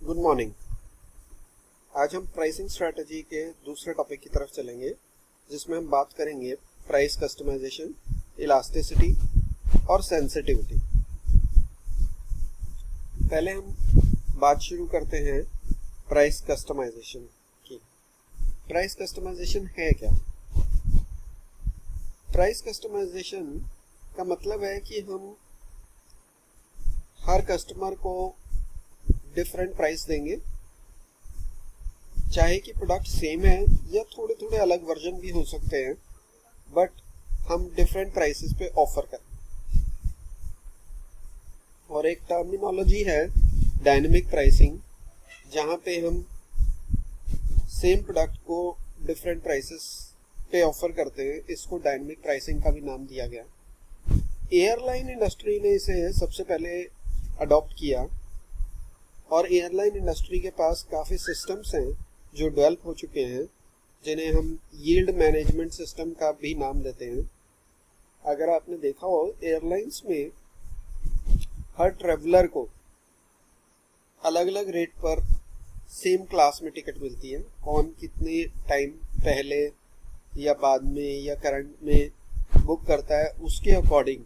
Good morning. आज हम pricing strategy के दूसरे टॉपिक की तरफ चलेंगे, जिसमें हम बात करेंगे प्राइस कस्टमाइजेशन, इलास्टिसिटी और सेंसिटिविटी। पहले हम बात शुरू करते हैं प्राइस कस्टमाइजेशन की। प्राइस कस्टमाइजेशन है क्या? प्राइस कस्टमाइजेशन का मतलब है कि हम हर कस्टमर को डिफरेंट प्राइस देंगे, चाहे कि प्रोडक्ट सेम है या थोड़े थोड़े अलग वर्जन भी हो सकते हैं, बट हम डिफरेंट प्राइसेस पे ऑफर करें। और एक टर्मिनोलॉजी है डायनेमिक प्राइसिंग, जहां पे हम सेम प्रोडक्ट को डिफरेंट प्राइसेस पे ऑफर करते हैं। इसको डायनेमिक प्राइसिंग का भी नाम दिया गया। एयरलाइन इंडस्ट्री ने इसे सबसे पहले अडॉप्ट किया और एयरलाइन इंडस्ट्री के पास काफ़ी सिस्टम्स हैं जो डेवलप हो चुके हैं, जिन्हें हम यील्ड मैनेजमेंट सिस्टम का भी नाम देते हैं। अगर आपने देखा हो, एयरलाइंस में हर ट्रेवलर को अलग अलग रेट पर सेम क्लास में टिकट मिलती है। कौन कितने टाइम पहले या बाद में या करंट में बुक करता है, उसके अकॉर्डिंग,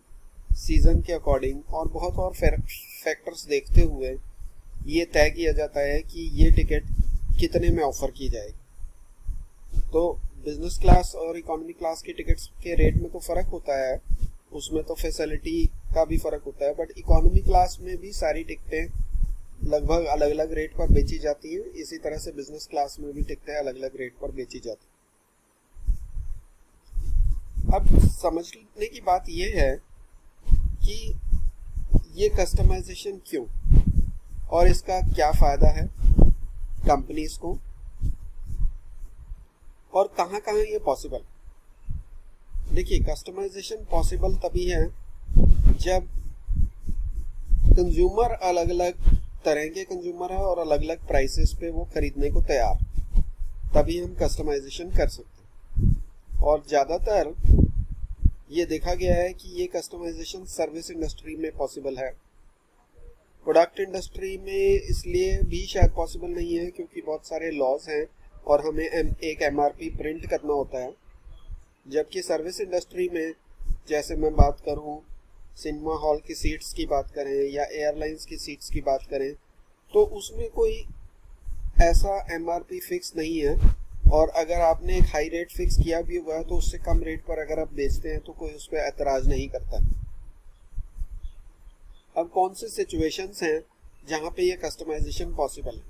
सीज़न के अकॉर्डिंग और बहुत और फैक्टर्स देखते हुए ये तय किया जाता है कि ये टिकट कितने में ऑफर की जाएगी। तो बिजनेस क्लास और इकोनॉमी क्लास के टिकट्स के रेट में तो फ़र्क होता है, उसमें तो फैसिलिटी का भी फ़र्क होता है, बट इकोनॉमी क्लास में भी सारी टिकटें लगभग अलग अलग रेट पर बेची जाती हैं। इसी तरह से बिजनेस क्लास में भी टिकटें अलग अलग रेट पर बेची जाती हैं। अब समझने की बात यह है कि ये कस्टमाइजेशन क्यों और इसका क्या फ़ायदा है कंपनीज को, और कहाँ कहाँ ये पॉसिबल। देखिए, कस्टमाइजेशन पॉसिबल तभी है जब कंज्यूमर अलग अलग तरह के कंज्यूमर है और अलग अलग प्राइसेस पे वो खरीदने को तैयार, तभी हम कस्टमाइजेशन कर सकते हैं। और ज़्यादातर ये देखा गया है कि ये कस्टमाइजेशन सर्विस इंडस्ट्री में पॉसिबल है। प्रोडक्ट इंडस्ट्री में इसलिए भी शायद पॉसिबल नहीं है क्योंकि बहुत सारे लॉज हैं और हमें एक एमआरपी प्रिंट करना होता है। जबकि सर्विस इंडस्ट्री में, जैसे मैं बात करूं सिनेमा हॉल की सीट्स की बात करें या एयरलाइंस की सीट्स की बात करें, तो उसमें कोई ऐसा एमआरपी फिक्स नहीं है, और अगर आपने एक हाई रेट फिक्स किया भी हुआ है तो उससे कम रेट पर अगर आप बेचते हैं तो कोई उस पर एतराज़ नहीं करता। अब कौन से सिचुएशंस हैं जहाँ पे ये कस्टमाइजेशन पॉसिबल है?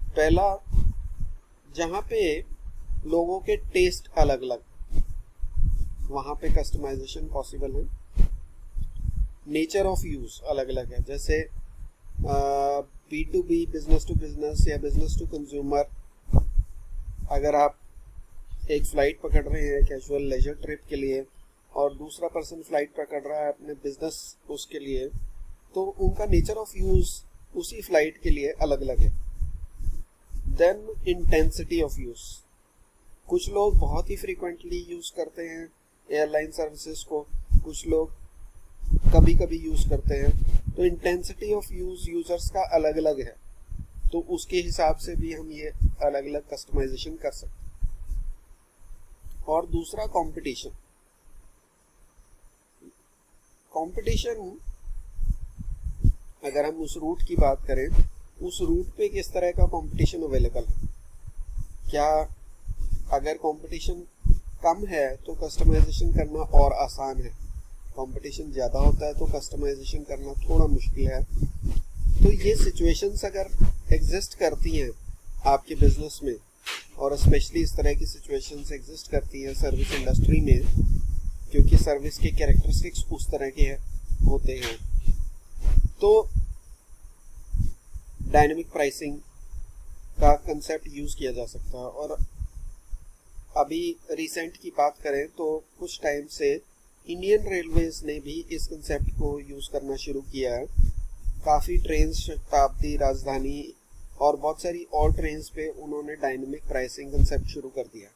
पहला, जहाँ पे लोगों के टेस्ट अलग अलग, वहाँ पे कस्टमाइजेशन पॉसिबल है। नेचर ऑफ यूज़ अलग अलग है, जैसे B2B, बिजनेस टू बिजनेस या बिजनेस टू कंज्यूमर। अगर आप एक फ़्लाइट पकड़ रहे हैं कैजुअल लेजर ट्रिप के लिए और दूसरा पर्सन फ्लाइट पकड़ रहा है अपने बिजनेस उसके लिए, तो उनका नेचर ऑफ यूज़ उसी फ्लाइट के लिए अलग अलग है। देन इंटेंसिटी ऑफ यूज़, कुछ लोग बहुत ही फ्रीक्वेंटली यूज़ करते हैं एयरलाइन सर्विसेज को, कुछ लोग कभी कभी यूज़ करते हैं। तो इंटेंसिटी ऑफ यूज़ यूज़र्स का अलग अलग है, तो उसके हिसाब से भी हम ये अलग अलग कस्टमाइजेशन कर सकते हैं। और दूसरा, कंपटीशन। कंपटीशन, अगर हम उस रूट की बात करें, उस रूट पे किस तरह का कंपटीशन अवेलेबल है। क्या अगर कंपटीशन कम है तो कस्टमाइजेशन करना और आसान है, कंपटीशन ज़्यादा होता है तो कस्टमाइजेशन करना थोड़ा मुश्किल है। तो ये सिचुएशंस अगर एग्जिस्ट करती हैं आपके बिजनेस में, और स्पेशली इस तरह की सिचुएशंस एग्जिस्ट करती हैं सर्विस इंडस्ट्री में, क्योंकि सर्विस के कैरेक्टरिस्टिक्स उस तरह के होते हैं, तो डायनेमिक प्राइसिंग का कंसेप्ट यूज़ किया जा सकता है। और अभी रिसेंट की बात करें तो कुछ टाइम से इंडियन रेलवेज ने भी इस कंसेप्ट को यूज़ करना शुरू किया है। काफ़ी ट्रेन, शताब्दी, राजधानी और बहुत सारी और ट्रेन्स पे उन्होंने डायनेमिक प्राइसिंग कंसेप्ट शुरू कर दिया।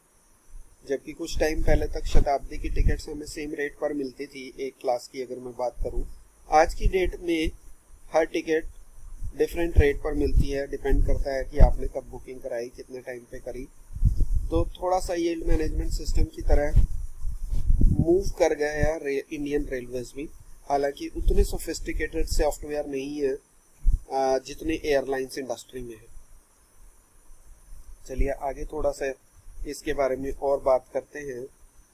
जबकि कुछ टाइम पहले तक शताब्दी की टिकट्स हमें सेम रेट पर मिलती थी, एक क्लास की अगर मैं बात करूं। आज की डेट में हर टिकट डिफरेंट रेट पर मिलती है, डिपेंड करता है कि आपने कब बुकिंग कराई, कितने टाइम पे करी। तो थोड़ा सा यील्ड मैनेजमेंट सिस्टम की तरह मूव कर गया है इंडियन रेलवेज भी, हालांकि उतने सोफिस्टिकेटेड सॉफ्टवेयर नहीं है जितने एयरलाइंस इंडस्ट्री में है। चलिए आगे थोड़ा सा इसके बारे में और बात करते हैं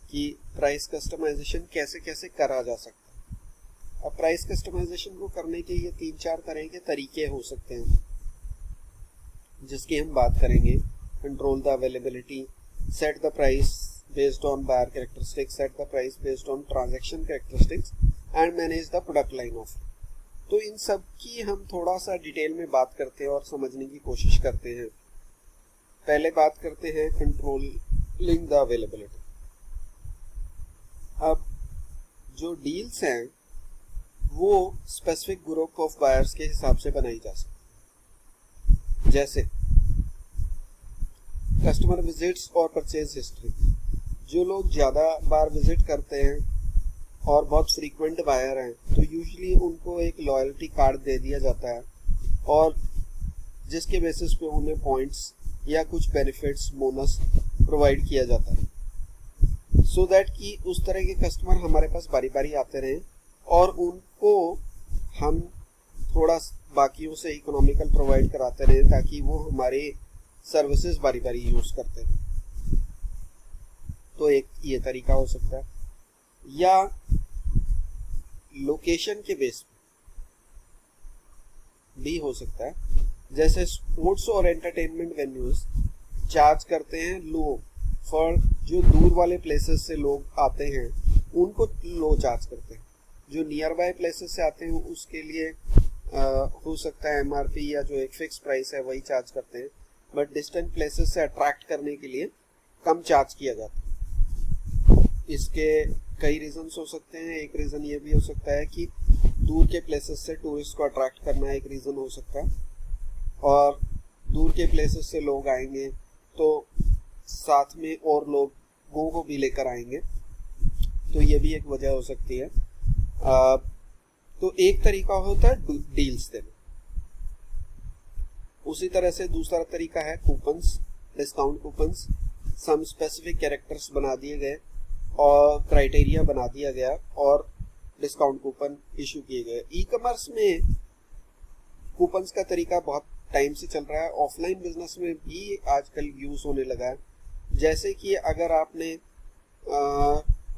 कि प्राइस कस्टमाइजेशन कैसे कैसे करा जा सकता है। अब प्राइस कस्टमाइजेशन को करने के ये 3-4 तरह के तरीके हो सकते हैं जिसकी हम बात करेंगे। Control the availability, set the price based on buyer characteristics, set the price based on transaction characteristics and manage the product line of. तो इन सब की हम थोड़ा सा डिटेल में बात करते हैं और समझने की कोशिश करते हैं। पहले बात करते हैं कंट्रोलिंग द अवेलेबिलिटी। अब जो डील्स हैं वो स्पेसिफिक ग्रुप ऑफ बायर्स के हिसाब से बनाई जा सकती, जैसे कस्टमर विजिट्स और परचेज हिस्ट्री। जो लोग ज़्यादा बार विजिट करते हैं और बहुत फ्रीक्वेंट बायर हैं तो यूजुअली उनको एक लॉयल्टी कार्ड दे दिया जाता है और जिसके बेसिस पे उन्हें पॉइंट्स या कुछ बेनिफिट्स बोनस प्रोवाइड किया जाता है, सो दैट कि उस तरह के कस्टमर हमारे पास बारी बारी आते रहें और उनको हम थोड़ा बाकियों से इकोनॉमिकल प्रोवाइड कराते रहें ताकि वो हमारे सर्विसेज बारी बारी यूज़ करते रहें। तो एक ये तरीका हो सकता है, या लोकेशन के बेस भी हो सकता है। जैसे स्पोर्ट्स और एंटरटेनमेंट वेन्यूज चार्ज करते हैं लो फॉर जो दूर वाले प्लेसेस से लोग आते हैं उनको लो चार्ज करते हैं। जो नियर बाय प्लेसेस से आते हैं उसके लिए हो सकता है एमआरपी या जो एक फिक्स प्राइस है वही चार्ज करते हैं, बट डिस्टेंट प्लेसेस से अट्रैक्ट करने के लिए कम चार्ज किया जाता है। इसके कई रीजंस हो सकते हैं। एक रीज़न ये भी हो सकता है कि दूर के प्लेसेस से टूरिस्ट को अट्रैक्ट करना एक रीज़न हो सकता है, और दूर के प्लेसेस से लोग आएंगे तो साथ में और लोगों को भी लेकर आएंगे, तो ये भी एक वजह हो सकती है। तो एक तरीका होता है डील्स देना। उसी तरह से दूसरा तरीका है coupons, discount coupons. Some specific characters बना दिए गए और क्राइटेरिया बना दिया गया और डिस्काउंट कूपन इशू किए गए। ई कॉमर्स में कूपन्स का तरीका बहुत टाइम से चल रहा है, ऑफलाइन बिजनेस में भी आजकल यूज़ होने लगा है। जैसे कि अगर आपने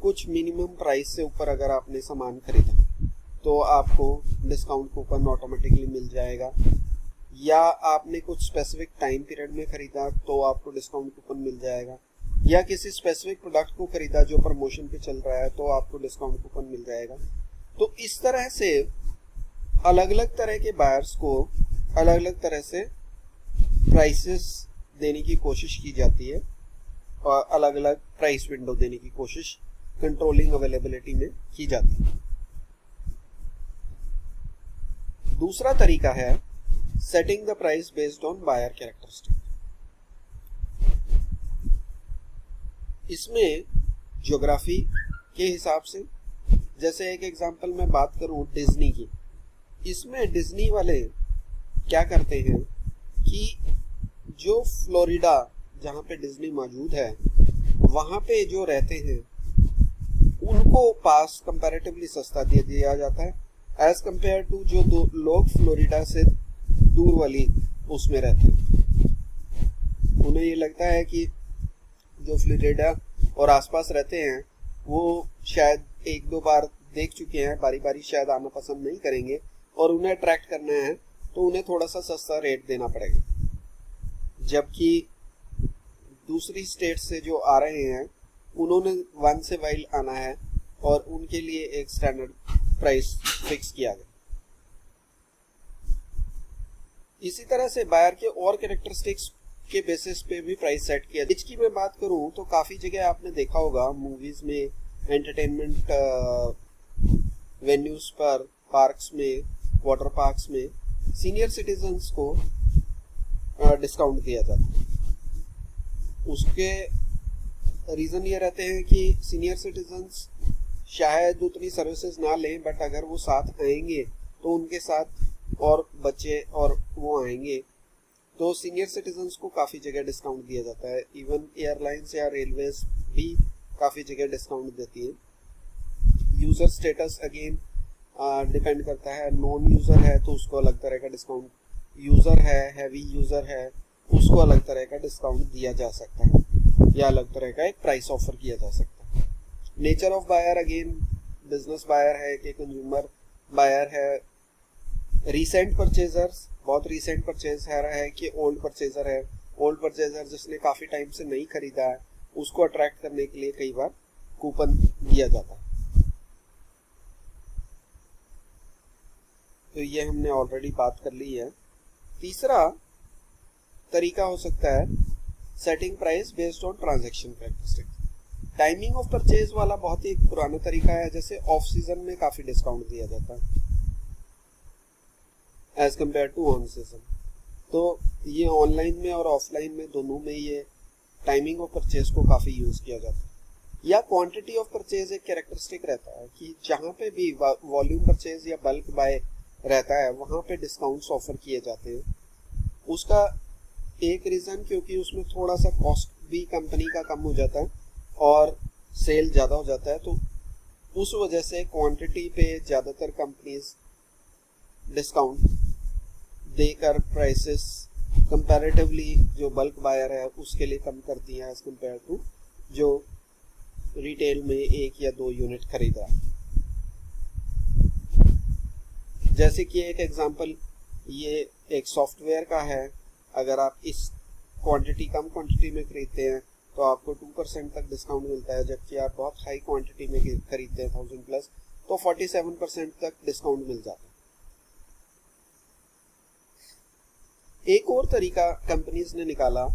कुछ मिनिमम प्राइस से ऊपर अगर आपने सामान खरीदा तो आपको डिस्काउंट कूपन ऑटोमेटिकली मिल जाएगा, या आपने कुछ स्पेसिफिक टाइम पीरियड में खरीदा तो आपको डिस्काउंट कूपन मिल जाएगा, या किसी स्पेसिफिक प्रोडक्ट को खरीदा जो प्रमोशन पे चल रहा है तो आपको डिस्काउंट कूपन मिल जाएगा। तो इस तरह से अलग अलग तरह के बायर्स को अलग अलग तरह से प्राइसेस देने की कोशिश की जाती है और अलग अलग प्राइस विंडो देने की कोशिश कंट्रोलिंग अवेलेबिलिटी में की जाती है। दूसरा तरीका है setting the price based on buyer characteristic. इसमें ज्योग्राफी के हिसाब से, जैसे एक एग्जांपल मैं बात करूं डिज्नी की, इसमें डिज्नी वाले क्या करते हैं कि जो फ्लोरिडा जहाँ पे डिज्नी मौजूद है वहाँ पे जो रहते हैं उनको पास कंपैरेटिवली सस्ता दे दिया जाता है एज कंपेयर टू जो लोग फ्लोरिडा से दूर वाली उसमें रहते हैं। उन्हें ये लगता है कि जो फ्लोरिडा और आसपास रहते हैं वो शायद 1-2 बार देख चुके हैं, बारी बारी शायद आना पसंद नहीं करेंगे, और उन्हें अट्रैक्ट करना है तो उन्हें थोड़ा सा सस्ता रेट देना पड़ेगा। जबकि दूसरी स्टेट से जो आ रहे हैं उन्होंने वन से वाइल आना है और उनके लिए एक स्टैंडर्ड प्राइस फिक्स किया गया। इसी तरह से बायर के और कैरेक्टरिस्टिक्स के बेसिस पे भी प्राइस सेट किया। इसकी मैं बात करूं तो काफ़ी जगह आपने देखा होगा मूवीज़ में, एंटरटेनमेंट वेन्यूज़ पर, पार्क्स में, वाटर पार्क्स में सीनियर सिटीजन्स को डिस्काउंट दिया जाता है। उसके रीज़न ये रहते हैं कि सीनियर सिटीजन्स शायद उतनी सर्विसेज ना लें, बट अगर वो साथ आएंगे तो उनके साथ और बच्चे और वो आएंगे, तो सीनियर सिटीजन्स को काफ़ी जगह डिस्काउंट दिया जाता है। इवन एयरलाइंस या रेलवेज भी काफ़ी जगह डिस्काउंट देती है। यूज़र स्टेटस अगेन डिपेंड करता है, नॉन यूज़र है तो उसको अलग तरह का डिस्काउंट, यूज़र है, हैवी यूज़र है, उसको अलग तरह का डिस्काउंट दिया जा सकता है या अलग तरह का एक प्राइस ऑफर किया जा सकता है। Nature of buyer again business buyer है कि कंज्यूमर बायर है, रीसेंट परचेजर्स, बहुत रीसेंट परचेज है कि ओल्ड परचेजर है। ओल्ड परचेजर जिसने काफ़ी टाइम से नहीं खरीदा है उसको अट्रैक्ट करने के लिए कई बार कूपन दिया जाता है। तो ये हमने ऑलरेडी बात कर ली है। तीसरा तरीका हो सकता है setting price based on transaction characteristics. Timing of purchase वाला बहुत ही एक पुराना तरीका है, जैसे ऑफ सीजन में काफ़ी डिस्काउंट दिया जाता है as compared to on season. तो ये ऑनलाइन में और ऑफलाइन में दोनों में ये टाइमिंग ऑफ परचेज को काफ़ी यूज़ किया जाता है। या क्वांटिटी ऑफ परचेज एक कैरेक्टरिस्टिक रहता है कि जहाँ पे भी वॉल्यूम परचेज या बल्क बाय रहता है वहाँ पे डिस्काउंट्स ऑफर किए जाते हैं। उसका एक रीज़न क्योंकि उसमें थोड़ा सा कॉस्ट भी कंपनी का कम हो जाता है और सेल ज़्यादा हो जाता है, तो उस वजह से क्वांटिटी पे ज़्यादातर कंपनीज डिस्काउंट देकर प्राइसेस कंपैरेटिवली जो बल्क बायर है उसके लिए कम करती हैं एज कम्पेयर टू जो रिटेल में 1 या 2 यूनिट खरीदा। जैसे कि एक एग्जांपल ये एक सॉफ्टवेयर का है, अगर आप इस क्वांटिटी कम क्वांटिटी में खरीदते हैं तो आपको 2% तक डिस्काउंट मिलता है, जबकि आप बहुत हाई क्वांटिटी में खरीदते हैं 1000 प्लस तो 47% तक डिस्काउंट मिल जाता है। एक और तरीका कंपनीज ने निकाला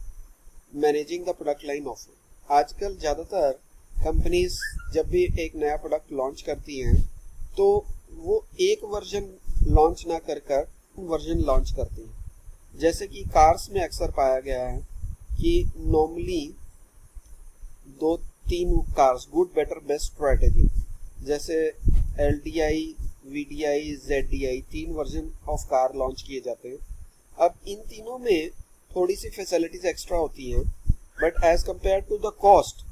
managing the product line offer. आजकल ज़्यादातर कंपनीज जब भी एक नया प्रोडक्ट लॉन्च करती हैं तो वो एक वर्जन लॉन्च ना कर वर्जन लॉन्च करती हैं। जैसे कि कार्स में अक्सर पाया गया है कि normally 2-3 cars, good better best strategy, जैसे LDI, VDI, ZDI 3 version of car launch किए जाते हैं। अब इन तीनों में थोड़ी सी फैसिलिटीज एक्स्ट्रा होती हैं, but as compare to the cost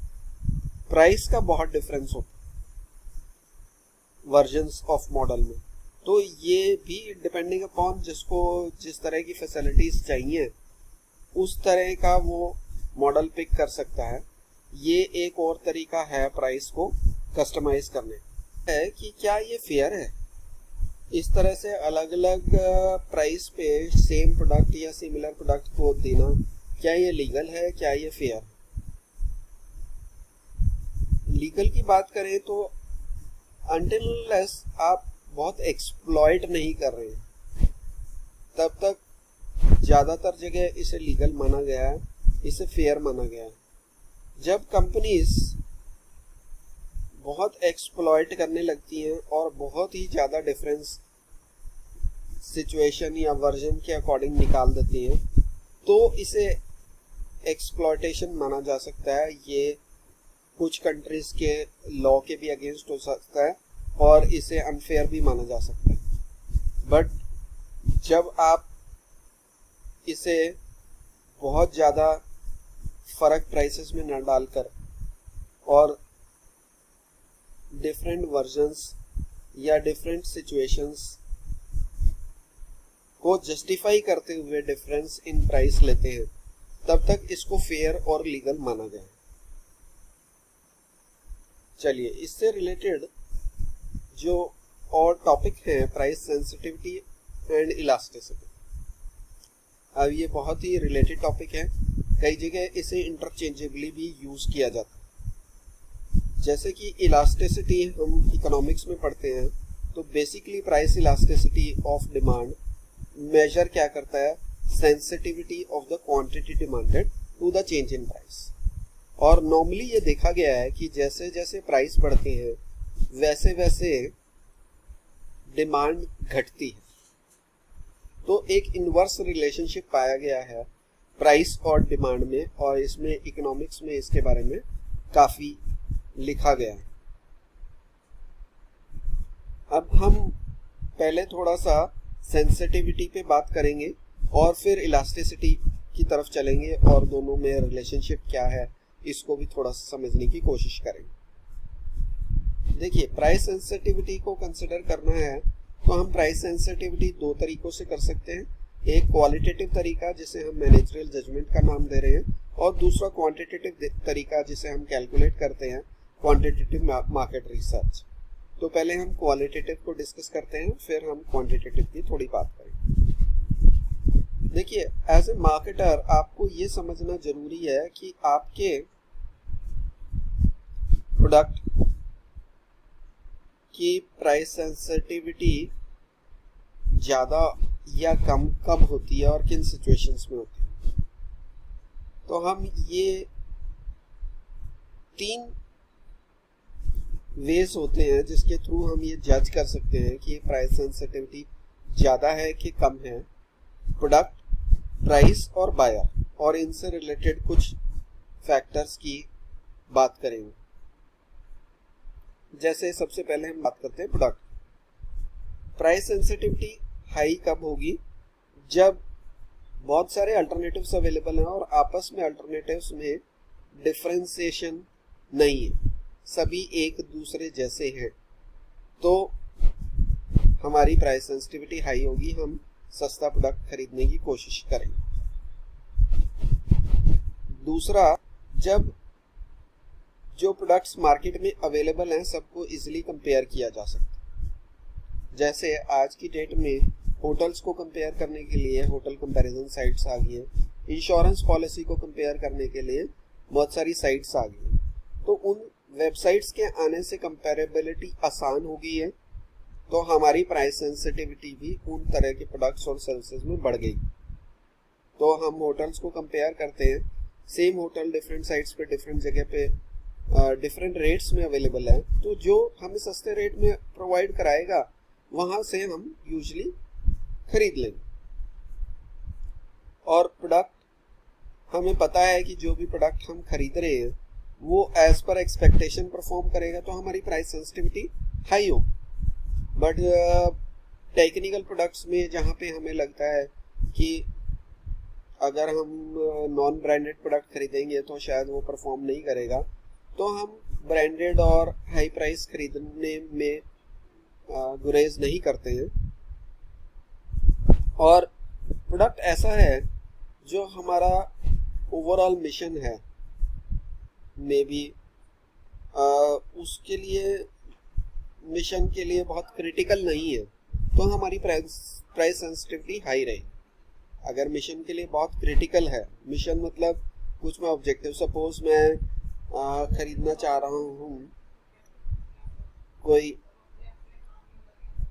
price का बहुत डिफरेंस होता है वर्जन्स ऑफ मॉडल में। तो ये भी डिपेंडिंग अपॉन जिसको जिस तरह की फैसिलिटीज चाहिए उस तरह का वो मॉडल पिक कर सकता है। ये एक और तरीका है प्राइस को कस्टमाइज करने है कि क्या ये फेयर है, इस तरह से अलग अलग प्राइस पे सेम प्रोडक्ट या सिमिलर प्रोडक्ट को देना, क्या ये लीगल है, क्या ये फेयर। लीगल की बात करें तो अनटिल अनलेस आप बहुत एक्सप्लॉइट नहीं कर रहे हैं तब तक ज़्यादातर जगह इसे लीगल माना गया है, इसे फेयर माना गया है। जब कंपनीज बहुत एक्सप्लॉइट करने लगती हैं और बहुत ही ज़्यादा डिफरेंस सिचुएशन या वर्जन के अकॉर्डिंग निकाल देती हैं तो इसे एक्सप्लॉयटेशन माना जा सकता है। ये कुछ कंट्रीज के लॉ के भी अगेंस्ट हो सकता है और इसे अनफेयर भी माना जा सकता है। बट जब आप इसे बहुत ज़्यादा फ़र्क प्राइसेस में न डालकर और डिफरेंट वर्जन्स या डिफरेंट सिचुएशंस को जस्टिफाई करते हुए डिफरेंस इन प्राइस लेते हैं तब तक इसको फेयर और लीगल माना गया है। चलिए इससे रिलेटेड जो और टॉपिक है प्राइस सेंसिटिविटी एंड इलास्टिसिटी। अब ये बहुत ही रिलेटेड टॉपिक है, कई जगह इसे इंटरचेंजेबली भी यूज़ किया जाता है। जैसे कि इलास्टिसिटी हम इकोनॉमिक्स में पढ़ते हैं तो basically price elasticity of demand measure क्या करता है, sensitivity of the quantity demanded to the change in price. और नॉर्मली ये देखा गया है कि जैसे जैसे प्राइस बढ़ती है वैसे वैसे डिमांड घटती है। तो एक इनवर्स रिलेशनशिप पाया गया है प्राइस और डिमांड में, और इसमें इकोनॉमिक्स में इसके बारे में काफ़ी लिखा गया है। अब हम पहले थोड़ा सा सेंसिटिविटी पे बात करेंगे और फिर इलास्टिसिटी की तरफ चलेंगे और दोनों में रिलेशनशिप क्या है इसको भी थोड़ा सा समझने की कोशिश करेंगे। देखिए, प्राइस सेंसिटिविटी को कंसिडर करना है तो हम प्राइस सेंसिटिविटी दो तरीकों से कर सकते हैं। एक क्वालिटेटिव तरीका जिसे हम मैनेजरियल जजमेंट का नाम दे रहे हैं, और दूसरा क्वांटिटेटिव तरीका जिसे हम कैलकुलेट करते हैं क्वांटिटेटिव मार्केट रिसर्च। तो पहले हम क्वालिटेटिव को डिस्कस करते हैं, फिर हम क्वांटिटेटिव की थोड़ी बात करेंगे। देखिए, एज ए मार्केटर आपको ये समझना जरूरी है कि आपके प्रोडक्ट की प्राइस सेंसिटिविटी ज़्यादा या कम कब होती है और किन सिचुएशंस में होती है। तो हम ये 3 वेज होते हैं जिसके थ्रू हम ये जज कर सकते हैं कि प्राइस सेंसिटिविटी ज़्यादा है कि कम है। प्रोडक्ट, प्राइस और बायर, और इनसे रिलेटेड कुछ फैक्टर्स की बात करेंगे। जैसे सबसे पहले हम बात करते हैं प्रोडक्ट। प्राइस सेंसिटिविटी हाई कब होगी? जब बहुत सारे अल्टरनेटिव्स अवेलेबल हैं और आपस में अल्टरनेटिव्स में डिफरेंशिएशन नहीं है, सभी एक दूसरे जैसे हैं, तो हमारी प्राइस सेंसिटिविटी हाई होगी, हम सस्ता प्रोडक्ट खरीदने की कोशिश करेंगे। दूसरा, जब जो प्रोडक्ट्स मार्केट में अवेलेबल हैं सबको इजीली कंपेयर किया जा सकता है। जैसे आज की डेट में होटल्स को कंपेयर करने के लिए होटल कंपैरिजन साइट्स आ गई हैं, इंश्योरेंस पॉलिसी को कंपेयर करने के लिए बहुत सारी साइट्स आ गई हैं। तो उन वेबसाइट्स के आने से कंपेरेबिलिटी आसान हो गई है, तो हमारी प्राइस सेंसिटिविटी भी उन तरह के प्रोडक्ट्स और सर्विसेज में बढ़ गई। तो हम होटल्स को कंपेयर करते हैं, सेम होटल डिफरेंट साइट्स पे डिफरेंट जगह पे डिफरेंट रेट्स में अवेलेबल है, तो जो हमें सस्ते रेट में प्रोवाइड कराएगा वहाँ से हम यूजली खरीद लेंगे। और प्रोडक्ट हमें पता है कि जो भी प्रोडक्ट हम खरीद रहे हैं वो एज पर एक्सपेक्टेशन परफॉर्म करेगा, तो हमारी प्राइस सेंसिटिविटी हाई हो। बट टेक्निकल प्रोडक्ट्स में जहाँ पे हमें लगता है कि अगर हम नॉन ब्रांडेड प्रोडक्ट खरीदेंगे तो शायद वो परफॉर्म नहीं करेगा, तो हम ब्रांडेड और हाई प्राइस खरीदने में गुरेज नहीं करते हैं। और प्रोडक्ट ऐसा है जो हमारा ओवरऑल मिशन है, मे बी उसके लिए मिशन के लिए बहुत क्रिटिकल नहीं है, तो हमारी प्राइस सेंसिटिविटी हाई रहे। अगर मिशन के लिए बहुत क्रिटिकल है, मिशन मतलब कुछ में ऑब्जेक्टिव, सपोज मैं खरीदना चाह रहा हूँ कोई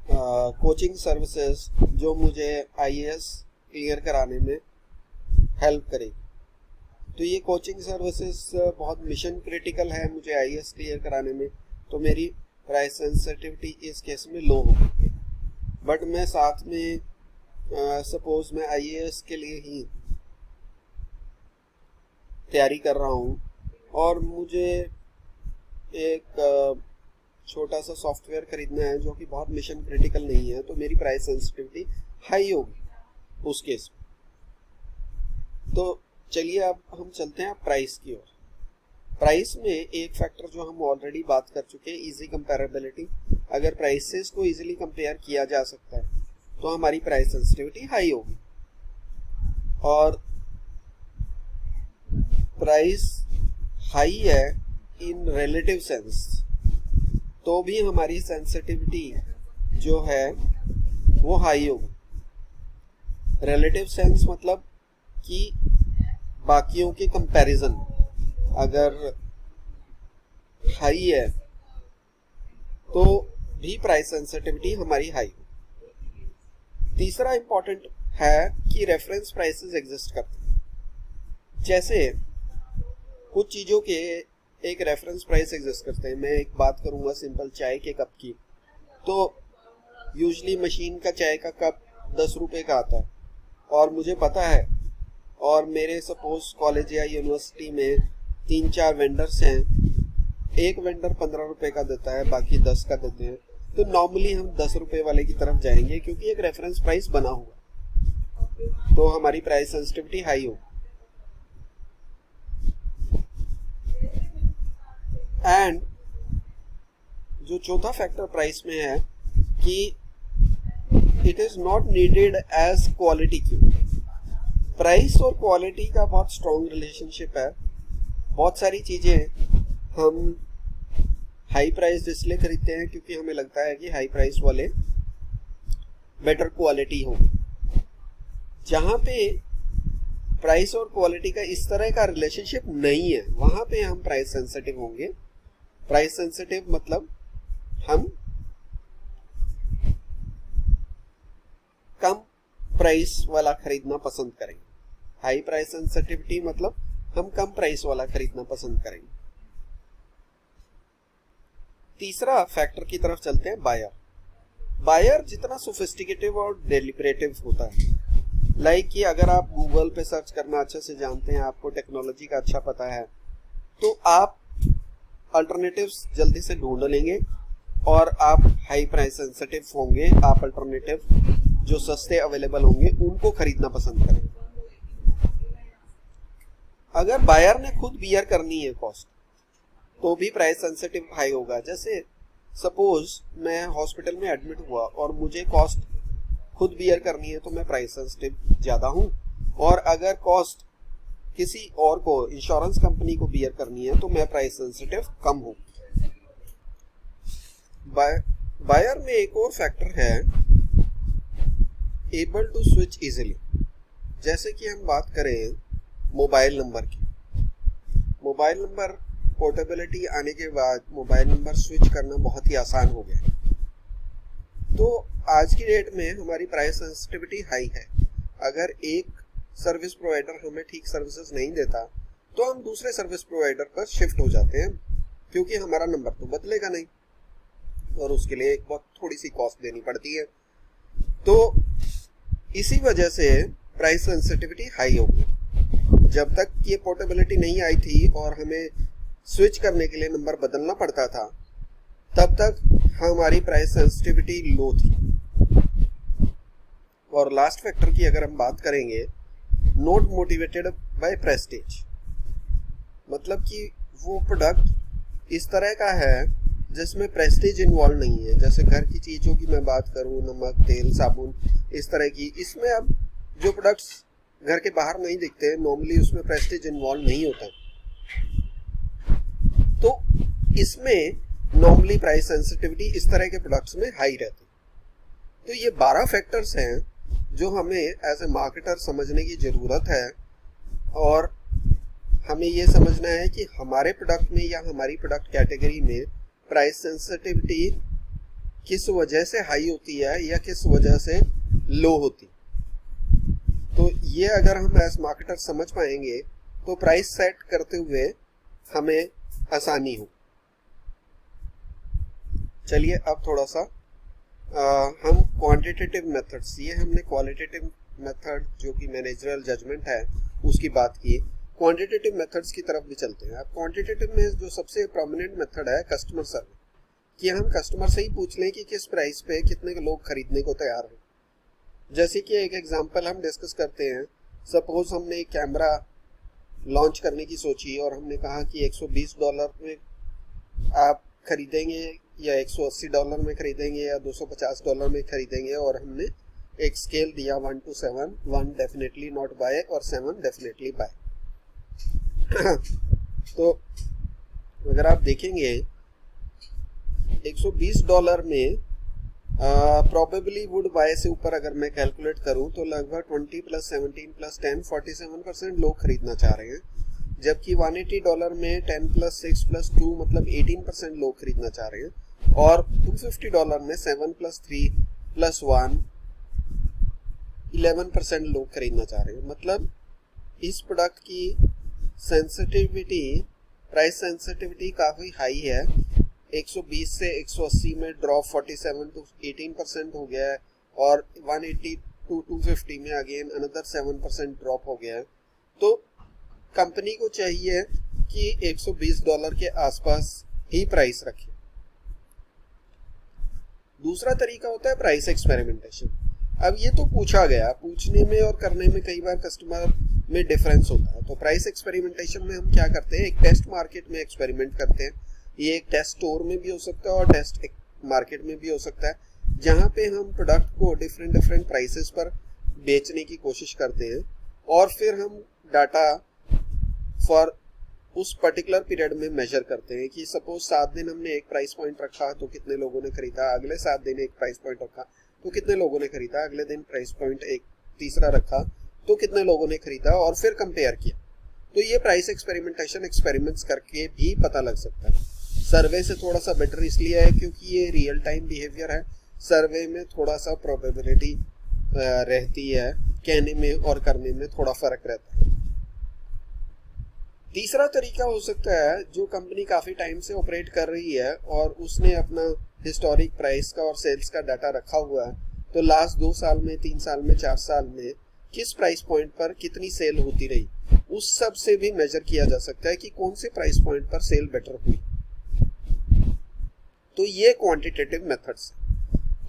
कोचिंग सर्विसेज जो मुझे आईएएस क्लियर कराने में हेल्प करेगी, तो ये कोचिंग सर्विसेज बहुत मिशन क्रिटिकल है मुझे आईएएस क्लियर कराने में, तो मेरी प्राइस सेंसिटिविटी इस केस में लो होगी। बट मैं साथ में सपोज मैं आईएएस के लिए ही तैयारी कर रहा हूँ और मुझे एक छोटा सा सॉफ्टवेयर खरीदना है जो कि बहुत मिशन क्रिटिकल नहीं है, तो मेरी प्राइस सेंसिटिविटी हाई होगी उस केस में। तो चलिए अब हम चलते हैं प्राइस की ओर। प्राइस में एक फैक्टर जो हम ऑलरेडी बात कर चुके हैं, इजी कंपेरेबिलिटी। अगर प्राइसेस को इजीली कंपेयर किया जा सकता है तो हमारी प्राइस सेंसिटिविटी हाई होगी। और प्राइस हाई है इन रिलेटिव सेंस, तो भी हमारी सेंसिटिविटी जो है वो हाई होगी। रिलेटिव सेंस मतलब कि बाकियों के कंपैरिजन अगर हाई है तो भी प्राइस सेंसिटिविटी हमारी हाई होगी। तीसरा इंपॉर्टेंट है कि रेफरेंस प्राइसेस एग्जिस्ट करते हैं। जैसे कुछ चीज़ों के एक रेफरेंस प्राइस एग्जिस्ट करते हैं। मैं एक बात करूंगा सिंपल चाय के कप की, तो यूजली मशीन का चाय का कप 10 रुपये का आता है और मुझे पता है, और मेरे सपोज कॉलेज या यूनिवर्सिटी में 3-4 वेंडर्स हैं, एक वेंडर 15 रुपये का देता है, बाकी 10 का देते हैं, तो नॉर्मली हम 10 रुपए वाले की तरफ जाएंगे क्योंकि एक रेफरेंस प्राइस बना हुआ, तो हमारी प्राइस सेंसिटिविटी हाई होगी। एंड जो चौथा फैक्टर प्राइस में है कि it is not needed as quality cue. Price और क्वालिटी का बहुत स्ट्रॉन्ग रिलेशनशिप है। बहुत सारी चीजें हम हाई प्राइस इसलिए खरीदते हैं क्योंकि हमें लगता है कि हाई प्राइस वाले बेटर क्वालिटी हो। जहां पे प्राइस और क्वालिटी का इस तरह का रिलेशनशिप नहीं है, वहां पे हम प्राइस सेंसिटिव होंगे। प्राइस सेंसिटिव मतलब हम कम प्राइस वाला खरीदना पसंद करेंगे। हाई प्राइस सेंसिटिविटी मतलब हम कम प्राइस वाला खरीदना पसंद करेंगे। तीसरा फैक्टर की तरफ चलते हैं, बायर। बायर जितना सोफिस्टिकेटिव और डेलिब्रेटिव होता है, लाइक कि अगर आप गूगल पे सर्च करना अच्छे से जानते हैं, आपको टेक्नोलॉजी का अच्छा पता है, तो आप अल्टरनेटिव्स जल्दी से ढूंढ लेंगे और आप हाई प्राइस सेंसिटिव होंगे। आप अल्टरनेटिव जो सस्ते अवेलेबल होंगे उनको खरीदना पसंद करेंगे। अगर बायर ने खुद बियर करनी है कॉस्ट, तो भी प्राइस सेंसिटिव हाई होगा। जैसे सपोज मैं हॉस्पिटल में एडमिट हुआ और मुझे कॉस्ट खुद बियर करनी है, तो मैं प्राइस सेंसिटिव ज्यादा हूं। और अगर कॉस्ट किसी और को, इंश्योरेंस कंपनी को बियर करनी है, तो मैं प्राइस सेंसिटिव कम हूं। बायर में एक और फैक्टर है, एबल टू स्विच इजिली। जैसे कि हम बात करें मोबाइल नंबर की, मोबाइल नंबर पोर्टेबिलिटी आने के बाद मोबाइल नंबर स्विच करना बहुत ही आसान हो गया। तो आज की डेट में हमारी प्राइस सेंसिटिविटी हाई है। अगर एक सर्विस प्रोवाइडर हमें ठीक सर्विसेज नहीं देता, तो हम दूसरे सर्विस प्रोवाइडर पर शिफ्ट हो जाते हैं, क्योंकि हमारा नंबर तो बदलेगा नहीं और उसके लिए एक बहुत थोड़ी सी कॉस्ट देनी पड़ती है। तो इसी वजह से प्राइस सेंसिटिविटी हाई होगी। जब तक ये पोर्टेबिलिटी नहीं आई थी और हमें स्विच करने के लिए नंबर बदलना पड़ता था, तब तक हमारी प्राइस सेंसिटिविटी लो थी। और लास्ट फैक्टर की अगर हम बात करेंगे, नॉट मोटिवेटेड बाय प्रेस्टीज, मतलब कि वो प्रोडक्ट इस तरह का है जिसमें प्रेस्टीज इन्वॉल्व नहीं है। जैसे घर की चीजों की मैं बात करूं, नमक, तेल, साबुन, इस तरह की, इसमें अब जो प्रोडक्ट्स घर के बाहर नहीं दिखते, नॉर्मली उसमें प्रेस्टीज इन्वॉल्व नहीं होता, तो इसमें नॉर्मली प्राइस सेंसिटिविटी इस तरह के प्रोडक्ट्स में हाई रहती। तो ये 12 फैक्टर्स हैं जो हमें एज ए मार्केटर समझने की जरूरत है, और हमें ये समझना है कि हमारे प्रोडक्ट में या हमारी प्रोडक्ट कैटेगरी में प्राइस सेंसिटिविटी किस वजह से हाई होती है या किस वजह से लो होती। तो ये अगर हम एज मार्केटर समझ पाएंगे, तो प्राइस सेट करते हुए हमें आसानी हो। चलिए अब थोड़ा सा हम क्वांटिटेटिव मेथड्स, ये हमने क्वालिटेटिव मेथड जो कि मैनेजरल जजमेंट है उसकी बात की, क्वांटिटेटिव मेथड्स की तरफ भी चलते हैं। अब क्वांटिटेटिव में जो सबसे प्रोमिनेंट मेथड है कस्टमर सर्वे, कि हम कस्टमर से ही पूछ लें कि किस प्राइस पे कितने लोग खरीदने को तैयार हैं। जैसे कि एक एग्जांपल हम डिस्कस करते हैं, सपोज हमने एक कैमरा लॉन्च करने की सोची और हमने कहा कि $120 में आप खरीदेंगे या $180 में खरीदेंगे या $250 में खरीदेंगे, और हमने एक स्केल दिया 1 to 7, 1 डेफिनेटली नॉट बाय और 7 डेफिनेटली बाय। तो अगर आप देखेंगे $120 में प्रोबेबली वुड बाय से ऊपर अगर मैं कैलकुलेट करूं तो लगभग 20 + 17 + 10 47% लोग खरीदना चाह रहे हैं, जबकि $180 में 10 + 6 + 2 मतलब 18% लोग खरीदना चाह रहे हैं, और $250 में 7 + 3 + 1 11% लोग खरीदना चाह रहे हैं। मतलब इस प्रोडक्ट की सेंसिटिविटी, प्राइस सेंसिटिविटी काफी हाई है। 120 से 180 में ड्रॉप 47 to 18% हो गया है, और 180 to 250 में अगेन अनदर 7% ड्रॉप हो गया है। तो कंपनी को चाहिए कि $120 के आसपास ही प्राइस रखे। दूसरा तरीका होता है प्राइस एक्सपेरिमेंटेशन। अब ये तो पूछा गया, पूछने में और करने में कई बार कस्टमर में डिफरेंस होता है। तो प्राइस एक्सपेरिमेंटेशन में हम क्या करते हैं, एक टेस्ट मार्केट में एक्सपेरिमेंट करते हैं। ये एक टेस्ट स्टोर में भी हो सकता है और टेस्ट मार्केट में भी हो सकता है, जहाँ पे हम प्रोडक्ट को डिफरेंट प्राइसेस पर बेचने की कोशिश करते हैं और फिर हम डाटा फॉर उस पर्टिकुलर पीरियड में मेजर करते हैं कि सपोज 7 दिन हमने एक प्राइस पॉइंट रखा तो कितने लोगों ने खरीदा, अगले 7 दिन एक प्राइस पॉइंट रखा तो कितने लोगों ने खरीदा, अगले दिन प्राइस पॉइंट एक तीसरा रखा तो कितने लोगों ने खरीदा, और फिर कंपेयर किया। तो ये प्राइस एक्सपेरिमेंटेशन एक्सपेरिमेंट्स करके भी पता लग सकता है। सर्वे से थोड़ा सा बेटर इसलिए है क्योंकि ये रियल टाइम बिहेवियर है। सर्वे में थोड़ा सा प्रोबेबिलिटी रहती है, कहने में और करने में थोड़ा फर्क रहता है। तीसरा तरीका हो सकता है, जो कंपनी काफी टाइम से ऑपरेट कर रही है और उसने अपना हिस्टोरिक प्राइस का और सेल्स का डाटा रखा हुआ है, तो लास्ट 2 साल में, 3 साल में, 4 साल में किस प्राइस पॉइंट पर कितनी सेल होती रही, उस सब से भी मेजर किया जा सकता है कि कौन से प्राइस पॉइंट पर सेल बेटर हुई। तो ये क्वांटिटेटिव मेथड्स है।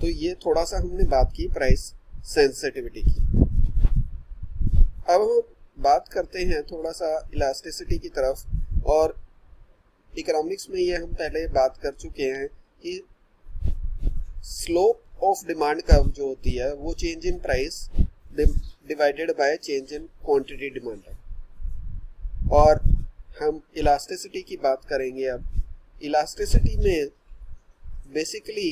तो ये थोड़ा सा हमने बात की प्राइस सेंसिटिविटी की। अब हम बात करते हैं थोड़ा सा इलास्टिसिटी की तरफ, और इकोनॉमिक्स में ये हम पहले बात कर चुके हैं कि स्लोप ऑफ डिमांड कर्व जो होती है वो change in price divided by change in quantity demand. और हम इलास्टिसिटी की बात करेंगे। अब इलास्टिसिटी में बेसिकली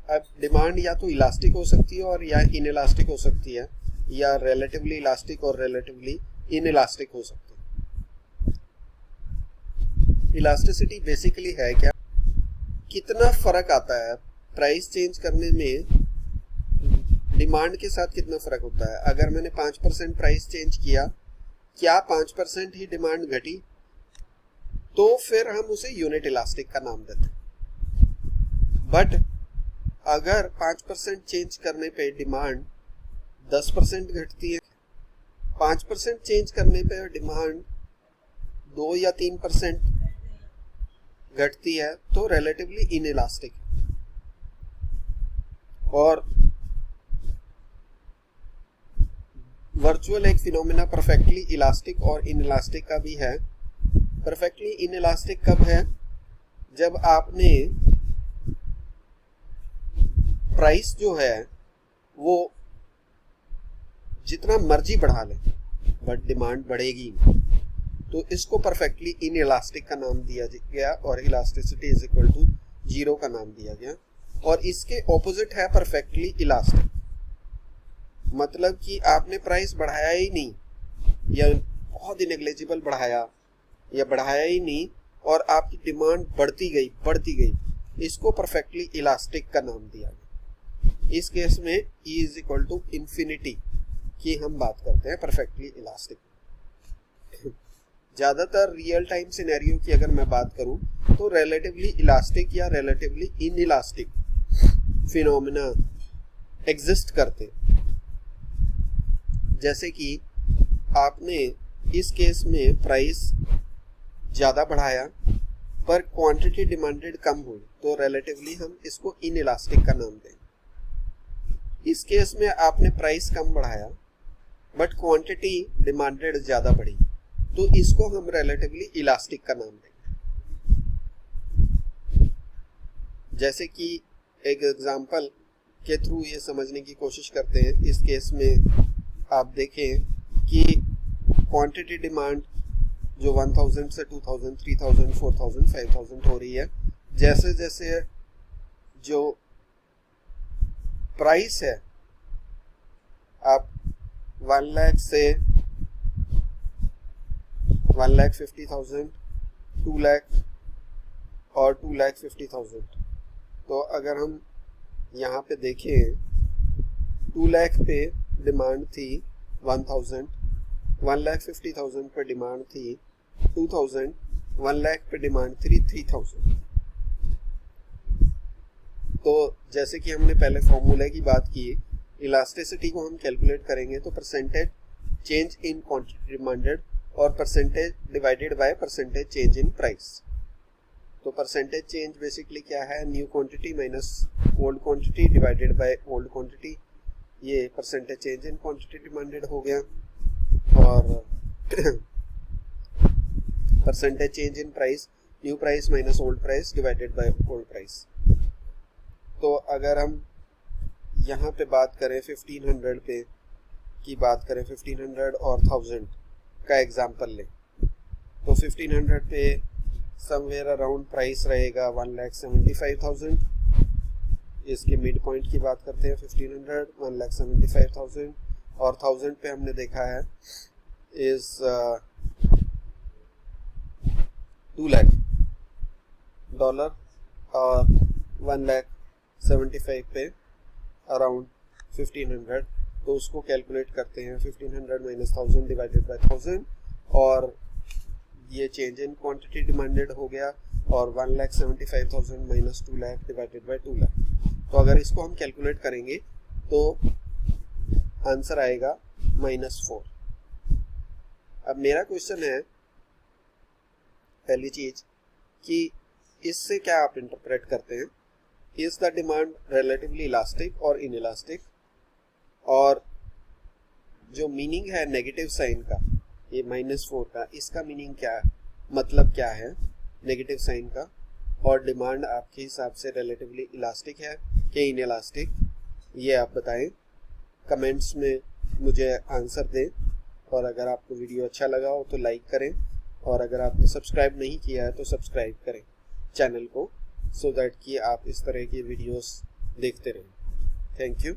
अब डिमांड या तो इलास्टिक हो सकती है और या इनइलास्टिक हो सकती है, या रिलेटिवली इलास्टिक और रिलेटिवली इनइलास्टिक हो सकती है। इलास्टिसिटी बेसिकली है क्या, कितना फर्क आता है प्राइस चेंज करने में, डिमांड के साथ कितना फर्क होता है। अगर मैंने 5% प्राइस चेंज किया, क्या 5% ही डिमांड घटी, तो फिर हम उसे यूनिट इलास्टिक का नाम देते हैं। बट अगर 5% चेंज करने पे डिमांड 10% घटती है, 5% चेंज करने पे डिमांड 2 या 3% घटती है, तो रिलेटिवली इनइलास्टिक है। और वर्चुअल एक फिनोमेना परफेक्टली इलास्टिक और इनइलास्टिक का भी है। परफेक्टली इनइलास्टिक कब है, जब आपने प्राइस जो है वो जितना मर्जी बढ़ा ले बट डिमांड बढ़ेगी, तो इसको परफेक्टली इनइलास्टिक का नाम दिया गया और इलास्टिसिटी इज इक्वल टू 0 का नाम दिया गया। और इसके ऑपोजिट है परफेक्टली इलास्टिक, मतलब कि आपने प्राइस बढ़ाया ही नहीं या बहुत ही नेग्लिजिबल बढ़ाया या बढ़ाया ही नहीं और आपकी डिमांड बढ़ती गई, इसको परफेक्टली इलास्टिक का नाम दिया गया। इस केस में E is equal to infinity की हम बात करते हैं परफेक्टली इलास्टिक। ज्यादातर रियल टाइम सिनेरियो की अगर मैं बात करूं तो रिलेटिवली इलास्टिक या रिलेटिवली इनइलास्टिक फिनोमेना एग्जिस्ट करते। जैसे कि आपने इस केस में प्राइस ज़्यादा बढ़ाया पर क्वांटिटी डिमांडेड कम हुई, तो रिलेटिवली हम इसको इनइलास्टिक का नाम देंगे। इस केस में आपने प्राइस कम बढ़ाया बट क्वांटिटी डिमांडेड ज़्यादा बढ़ी, तो इसको हम रिलेटिवली इलास्टिक का नाम देंगे। जैसे कि एक एग्जांपल के थ्रू ये समझने की कोशिश करते हैं। इस केस में आप देखें कि क्वांटिटी डिमांड जो 1000 से 2000, 3000, 4000, 5000 हो रही है, जैसे जैसे जो प्राइस है आप 1 लाख से 1,50,000, 2 लाख और 2,50,000। तो अगर हम यहाँ पे देखें 2 लाख पे डिमांड थी 1000, 1,50,000 पे डिमांड थी 2000, 1 लाख पे डिमांड थी 3000। तो जैसे कि हमने पहले फॉर्मूले की बात की, इलास्टिसिटी को हम कैलकुलेट करेंगे तो percentage change in quantity demanded और percentage divided by percentage change in price. तो परसेंटेज चेंज बेसिकली क्या है, new quantity minus old quantity divided by old quantity, ये percentage change in quantity demanded हो गया। और percentage change in price, new price minus old price divided by old price. तो अगर हम यहाँ पे बात करें 1500 पे की बात करें, 1500 और 1000 का एग्जांपल लें, तो 1500 पे समवेयर अराउंड प्राइस रहेगा 1,75,000। इसके मिड पॉइंट की बात करते हैं 1500, 1,75,000। और 1000 पे हमने देखा है इज 2 लाख डॉलर, और 1,75,000 पे अराउंड 1500, तो उसको कैलकुलेट करते हैं 1500 माइनस 1000 डिवाइडेड बाय 1000, और ये चेंज इन क्वांटिटी डिमांडेड हो गया, और 1,75,000 minus 2 lakh divided by 2 lakh. तो अगर इसको हम कैलकुलेट करेंगे तो आंसर आएगा -4। अब मेरा क्वेश्चन है, पहली चीज कि इससे क्या आप इंटरप्रेट करते हैं, is the demand relatively elastic और इनइलास्टिक, और जो मीनिंग है नेगेटिव साइन का, ये -4 का, इसका मीनिंग क्या, मतलब क्या है नेगेटिव साइन का, और डिमांड आपके हिसाब से रिलेटिवली इलास्टिक है कि इनइलास्टिक, ये आप बताएं। कमेंट्स में मुझे आंसर दें, और अगर आपको वीडियो अच्छा लगा हो तो लाइक करें, और अगर आपने सब्सक्राइब नहीं किया है तो सब्सक्राइब करें चैनल को, सो दैट कि आप इस तरह की वीडियोस देखते रहें। Thank you.